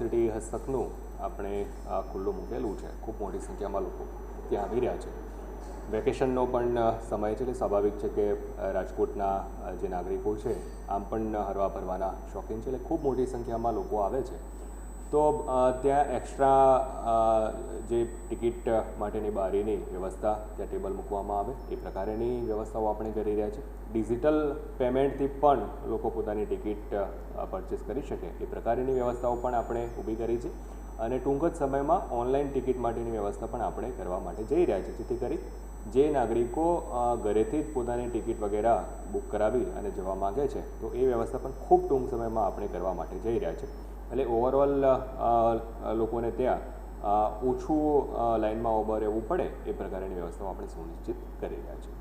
City હસ્તકનું આપણે ખુલ્લું મૂકેલું છે. ખૂબ મોટી સંખ્યામાં લોકો ત્યાં આવી રહ્યા છે. વેકેશનનો પણ સમય છે, એટલે સ્વાભાવિક છે કે રાજકોટના જે નાગરિકો છે આમ પણ હરવા ફરવાના શોખીન છે, એટલે ખૂબ મોટી સંખ્યામાં લોકો આવે છે. તો ત્યાં એક્સ્ટ્રા જે ટિકિટ માટેની બારીની વ્યવસ્થા ત્યાં ટેબલ મૂકવામાં આવે એ પ્રકારેની વ્યવસ્થાઓ આપણે કરી રહ્યા છીએ. ડિજિટલ પેમેન્ટથી પણ લોકો પોતાની ટિકિટ પરચેસ કરી શકે એ પ્રકારની વ્યવસ્થાઓ પણ આપણે ઊભી કરી છે. અને ટૂંક જ સમયમાં ઓનલાઈન ટિકિટ માટેની વ્યવસ્થા પણ આપણે કરવા માટે જઈ રહ્યા છીએ, જેથી કરી જે નાગરિકો ઘરેથી જ પોતાની ટિકિટ વગેરે બુક કરાવી અને જવા માગે છે તો એ વ્યવસ્થા પણ ખૂબ ટૂંક સમયમાં આપણે કરવા માટે જઈ રહ્યા છીએ. એટલે ઓવરઓલ લોકોને ત્યાં ઓછું લાઇનમાં ઊભા રહેવું પડે એ પ્રકારની વ્યવસ્થાઓ આપણે સુનિશ્ચિત કરી રહ્યા છીએ.